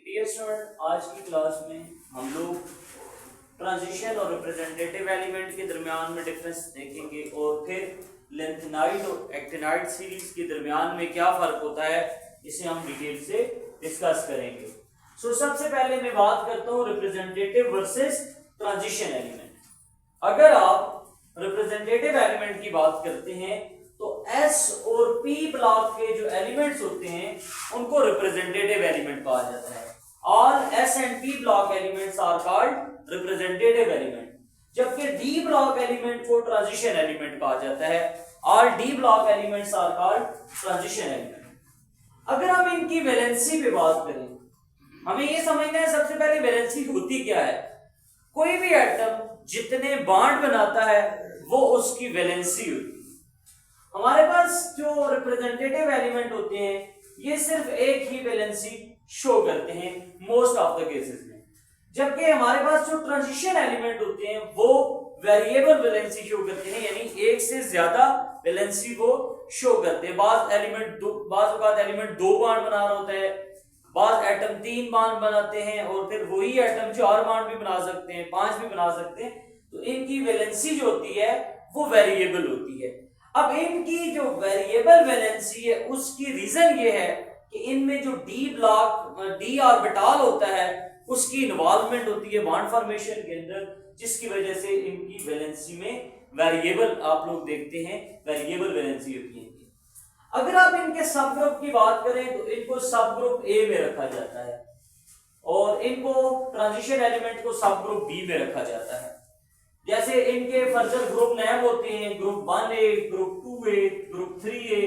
Dear student, आज की class में हम लोग ट्रांजिशन और रिप्रेजेंटेटिव एलिमेंट के दरमियान में डिफरेंस देखेंगे और फिर लेंथेनाइड और एक्टिनाइड सीरीज के दरमियान में क्या फर्क होता है इसे हम डिटेल से डिस्कस करेंगे। सबसे पहले मैं बात करता हूँ रिप्रेजेंटेटिव वर्सेस ट्रांजिशन एलिमेंट। अगर आप रिप्रेजेंटेटिव एलिमेंट की बात करते हैं तो एस और पी ब्लॉक के जो एलिमेंट्स होते हैं उनको रिप्रेजेंटेटिव एलिमेंट कहा जाता है। All S and P block elements are called representative element, जबकि डी ब्लॉक एलिमेंट को ट्रांजिशन एलिमेंट कहा जाता है। All D block elements are called transition element. अगर हम इनकी वैलेंसी पे बात करें, हमें ये समझना है सबसे पहले वैलेंसी होती क्या है। कोई भी एटम जितने बॉन्ड बनाता है वो उसकी वैलेंसी होती है। हमारे पास जो रिप्रेजेंटेटिव एलिमेंट होते हैं ये सिर्फ एक ही वैलेंसी शो करते हैं मोस्ट ऑफ द केसेस में, जबकि हमारे पास जो ट्रांजिशन एलिमेंट होते हैं वो वेरिएबल वैलेंसी शो करते हैं, यानी एक से ज्यादा वैलेंसी वो शो करते हैं। बाज एलिमेंट दो बॉन्ड बना रहा होता है, बाज एटम 3 बॉन्ड बनाते हैं और फिर वही एटम 4 बॉन्ड भी बना सकते हैं, 5 भी बना सकते हैं। तो इनकी वैलेंसी जो होती है वो वेरिएबल होती है। अब इनकी जो वेरिएबल वैलेंसी है उसकी रीजन ये है कि इनमें जो डी ऑर्बिटल होता है उसकी इन्वॉल्वमेंट होती है बॉन्ड फॉर्मेशन के अंदर, जिसकी वजह से इनकी वैलेंसी में वेरिएबल आप लोग देखते हैं वेरिएबल वैलेंसी होती है। अगर आप इनके सब ग्रुप की बात करें तो इनको सब ग्रुप ए में रखा जाता है और इनको ट्रांजिशन एलिमेंट को सब ग्रुप बी में रखा जाता है। जैसे इनके फर्दर ग्रुप नेम होते हैं group 1A, group 2A, group 3A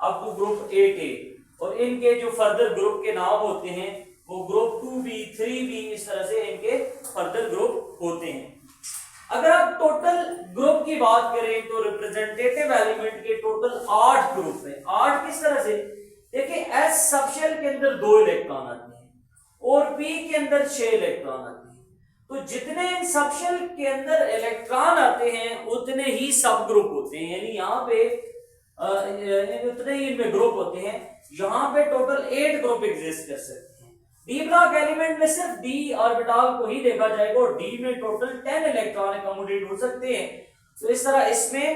up to group 8A, और इनके जो फर्दर ग्रुप के नाम होते हैं वो ग्रुप 2B, 3B, इस तरह से इनके फर्दर ग्रुप होते हैं। अगर आप टोटल ग्रुप की बात करें तो रिप्रेजेंटेटिव एलिमेंट के टोटल 8 ग्रुप हैं। 8 किस तरह से? देखिए, एस सबशेल के अंदर 2 इलेक्ट्रॉन आते हैं और पी के अंदर 6 इलेक्ट्रॉन आते हैं। तो जितने इन सबशेल के अंदर इलेक्ट्रॉन आते हैं उतने ही सब ग्रुप होते हैं, यानी यहाँ पे उतने ही इनमें ग्रुप होते हैं। यहाँ पे टोटल 8 ग्रुप एग्जिस्ट कर सकते हैं। डी ब्लॉक एलिमेंट में सिर्फ डी ऑर्बिटल को ही देखा जाएगा और डी में टोटल 10 इलेक्ट्रॉन अकोमोडेट हो सकते हैं। तो इस तरह इसमें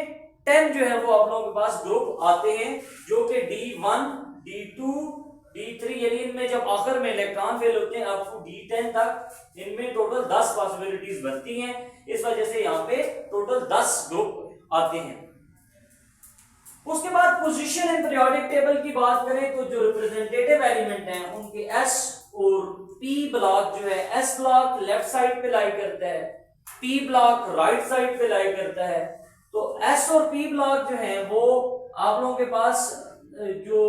10 जो है वो आप लोगों के पास ग्रुप आते हैं, जो कि D1, D2, D3, यानी इनमें जब आखिर में इलेक्ट्रॉन फेल होते हैं अप टू D10 तक इनमें टोटल 10 पॉसिबिलिटीज बनती हैं। इस वजह से यहाँ पे टोटल 10 ग्रुप आते हैं। उसके बाद पोजीशन इन पीरियोडिक टेबल की बात करें तो जो रिप्रेजेंटेटिव एलिमेंट हैं उनके एस और पी ब्लॉक जो है, एस ब्लॉक लेफ्ट साइड पे लाई करता है, पी ब्लॉक राइट साइड पे लाई करता है। तो एस और पी ब्लॉक जो है वो आप लोगों के पास जो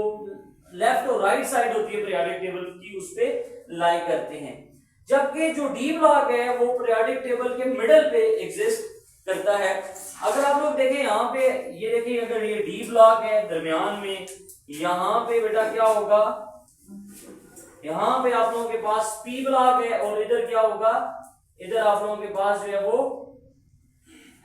लेफ्ट और राइट साइड होती है पीरियोडिक टेबल की उस पे लाई करते हैं, जबकि जो डी ब्लॉक है वो पीरियोडिक टेबल के मिडल पे एग्जिस्ट करता है। अगर आप लोग देखें यहाँ पे, ये देखिए, अगर ये डी ब्लॉक है दरमियान में, यहाँ पे बेटा क्या होगा, यहाँ पे आप लोगों के पास पी ब्लॉक है और इधर क्या होगा, इधर आप लोगों के पास जो है वो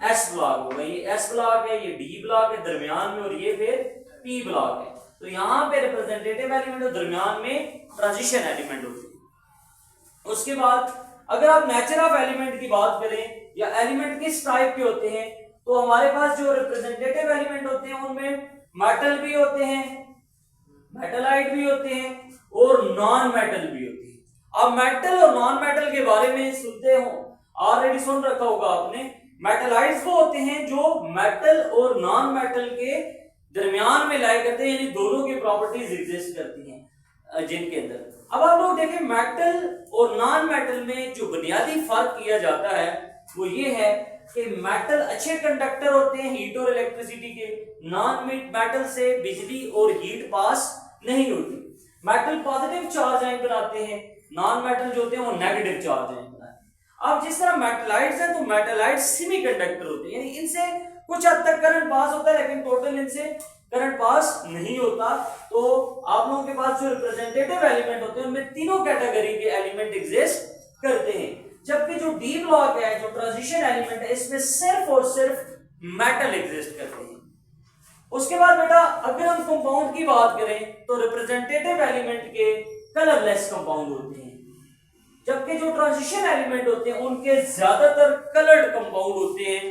एस ब्लॉक होगा। ये एस ब्लॉक है, ये डी ब्लॉक है दरमियान में और ये फिर पी ब्लॉक है। तो यहाँ पे रिप्रेजेंटेटिव एलिमेंट और दरमियान में ट्रांजिशन एलिमेंट होती है। उसके बाद अगर आप नेचर ऑफ एलिमेंट की बात करें या एलिमेंट किस टाइप के होते हैं तो हमारे पास जो रिप्रेजेंटेटिव एलिमेंट होते हैं उनमें मेटल भी होते हैं, मेटलाइट भी होते हैं और नॉन मेटल भी होते हैं। अब मेटल और नॉन मेटल के बारे में सुनते हो, ऑलरेडी सुन रखा होगा आपने। मेटलाइट्स वो होते हैं जो मेटल और नॉन मेटल के दरमियान में लाई करते हैं, यानी दोनों की प्रॉपर्टीज एग्जिस्ट करती हैं जिनके अंदर। अब आप लोग देखें, मेटल और नॉन मेटल में जो बुनियादी फर्क किया जाता है वो ये है कि मेटल अच्छे कंडक्टर होते हैं हीट और इलेक्ट्रिसिटी के, नॉन मेटल से बिजली और हीट पास नहीं होती। मेटल पॉजिटिव चार्ज आयन बनाते हैं, नॉन मेटल जो होते हैं वो नेगेटिव चार्ज आयन बनाते हैं। अब जिस तरह मेटलाइट्स हैं तो मेटलाइट्स सेमीकंडक्टर होते हैं, यानी इनसे कुछ हद तक करंट पास होता है लेकिन टोटल इनसे करंट पास नहीं होता। तो आप लोगों के पास जो रिप्रेजेंटेटिव एलिमेंट होते हैं उनमें तीनों कैटेगरी के एलिमेंट एग्जिस्ट करते हैं, जबकि जो डी ब्लॉक है, जो ट्रांजिशन एलिमेंट है, इसमें सिर्फ और सिर्फ मेटल एग्जिस्ट करते हैं। उसके बाद बेटा अगर हम कंपाउंड की बात करें तो रिप्रेजेंटेटिव एलिमेंट के कलरलेस कंपाउंड होते हैं, जबकि जो ट्रांजिशन एलिमेंट होते हैं उनके ज्यादातर कलर्ड कंपाउंड होते हैं।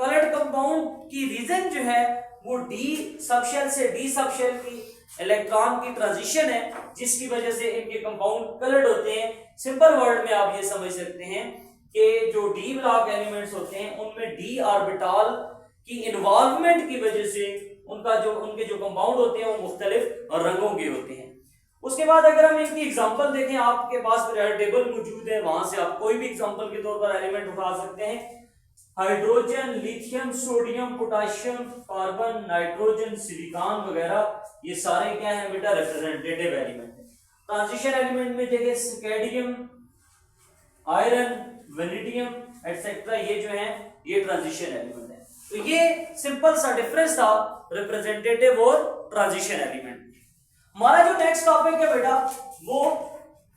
कलर्ड कंपाउंड की रीजन जो है वो डी सबशेल से डी सबशेल की इलेक्ट्रॉन की ट्रांजिशन है, जिसकी वजह से इनके कंपाउंड कलर्ड होते हैं। सिंपल वर्ड में आप ये समझ सकते हैं कि जो डी ब्लॉक एलिमेंट्स होते हैं उनमें डी ऑर्बिटल की इन्वॉल्वमेंट की वजह से उनके जो कंपाउंड होते हैं वो मुख्तलिफ रंगों के होते हैं। उसके बाद अगर हम इनकी एग्जांपल देखें, आपके पास पीरियोडिक टेबल मौजूद है, वहां से आप कोई भी एग्जांपल के तौर पर एलिमेंट उठा सकते हैं। Hydrogen, lithium, sodium, potassium, carbon, nitrogen, silicon वगैरह, ये सारे क्या है बेटा रिप्रेजेंटेटिव एलिमेंट है। ट्रांजिशन एलिमेंट में देखें स्कैंडियम, आयरन, वेनेडियम एटसेट्रा, ये जो है ये ट्रांजिशन एलिमेंट है। तो ये सिंपल सा डिफरेंस था रिप्रेजेंटेटिव और ट्रांजिशन एलिमेंट। हमारा जो नेक्स्ट टॉपिक है बेटा वो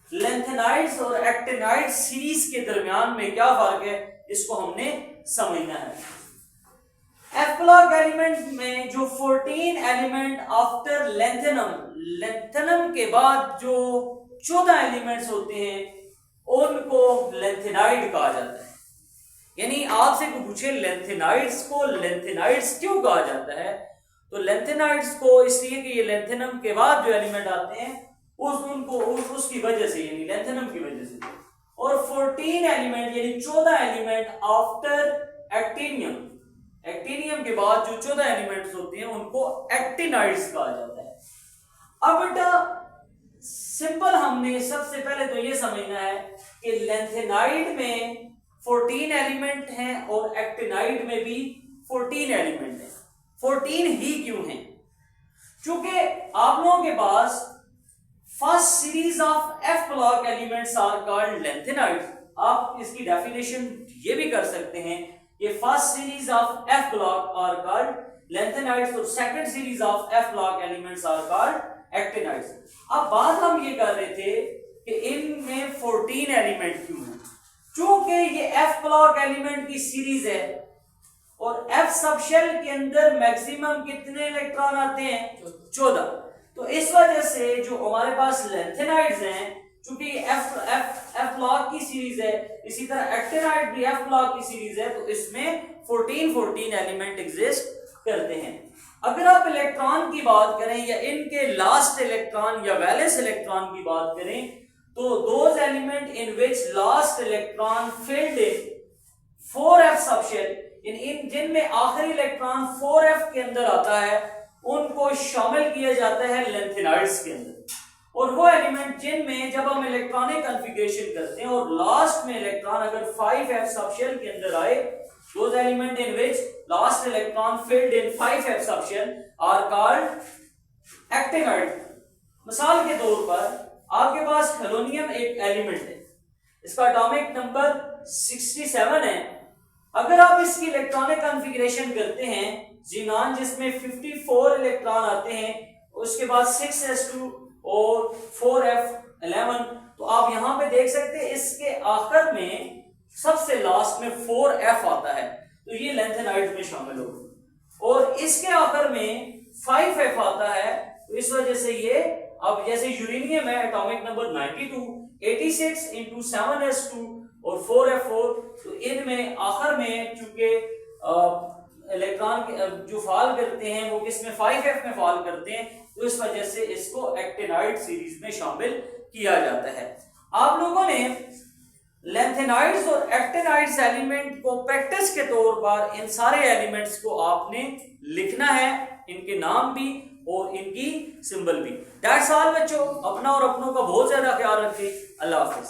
लेंथेनाइड्स और एक्टिनाइड सीरीज के दरमियान में क्या फर्क है इसको हमने समझना है। एफ ब्लॉक एलिमेंट में जो 14 एलिमेंट आफ्टर लेंथेनम के बाद जो 14 एलिमेंट्स होते हैं उनको लेंथेनाइड कहा जाता है। यानी आपसे कोई पूछे लेंथेनाइड्स को लेंथेनाइड्स क्यों कहा जाता है, तो लेंथेनाइड्स को इसलिए कि ये लेंथेनम के बाद जो एलिमेंट आते हैं उसकी वजह से, यानी लेंथेनम की वजह से। और 14 एलिमेंट यानी 14 एलिमेंट आफ्टर एक्टिनियम, एक्टिनियम के बाद जो 14 एलिमेंट्स होते हैं उनको एक्टिनाइड्स कहा जाता है। अब बेटा सिंपल हमने सबसे पहले तो ये समझना है कि लेंथेनाइड में 14 एलिमेंट हैं और एक्टिनाइड में भी 14 एलिमेंट हैं। 14 ही क्यों हैं? क्योंकि आप लोगों के पास first series of F block elements are called lanthanides. आप इसकी डेफिनेशन ये भी कर सकते हैं कि first series of F block are called lanthanides और second series of F block elements are called actinides. अब बात हम ये कर रहे थे कि इनमें 14 एलिमेंट क्यों हैं। चूंकि ये एफ ब्लॉक एलिमेंट की सीरीज है और एफ सबशेल के अंदर मैक्सिमम कितने इलेक्ट्रॉन आते हैं 14, तो इस वजह से जो हमारे पास लेंथेनाइड्स हैं, चूंकि एफ ब्लॉक की सीरीज है, इसी तरह एक्टिनाइड भी एफ ब्लॉक की सीरीज है, तो इसमें 14 एलिमेंट एग्जिस्ट करते हैं। अगर आप इलेक्ट्रॉन की बात करें या इनके लास्ट इलेक्ट्रॉन या वैलेंस इलेक्ट्रॉन की बात करें, तो those element in which last electron filled in 4f subshell, इन जिनमें आखिरी इलेक्ट्रॉन 4f के अंदर आता है उनको शामिल किया जाता है लेंथेनाइड्स के अंदर। और वो एलिमेंट जिनमें जब हम इलेक्ट्रॉनिक कॉन्फ़िगरेशन करते हैं और लास्ट में इलेक्ट्रॉन अगर 5f सबशेल के अंदर आए, those element in which last electron filled in 5f subshell are called actinide। मिसाल के तौर पर आपके पास हेलोनियम एक एलिमेंट है, इसका एटॉमिक नंबर 67 है। अगर आप इसकी इलेक्ट्रॉनिक कॉन्फ़िगरेशन करते हैं, ज़ीनान जिसमें 54 इलेक्ट्रॉन आते हैं, उसके बाद 6s2 और 4f11, तो आप यहां पे देख सकते हैं इसके आखिर में सबसे लास्ट में 4f आता है, तो ये लेंथेनाइड्स में शामिल होगा। और इसके आखिर में 5f आता है, तो इस वजह से ये, अब जैसे यूरेनियम है एटॉमिक नंबर 92, 86 into 7s2 और 4f4, तो इनमें आखिर में चूंकि इलेक्ट्रॉन जो फॉल करते हैं वो किसमें 5f में फॉल करते हैं, तो इस वजह से इसको एक्टिनाइड सीरीज में शामिल किया जाता है। आप लोगों ने लेंथेनाइड्स और एक्टिनाइड्स एलिमेंट को प्रैक्टिस के तौर पर इन सारे एलिमेंट्स को आपने लिखना है, इनके नाम भी और इनकी सिंबल भी। दैट्स ऑल बच्चों, अपना और अपनों का बहुत ज्यादा ख्याल रखें। अल्लाह हाफिज।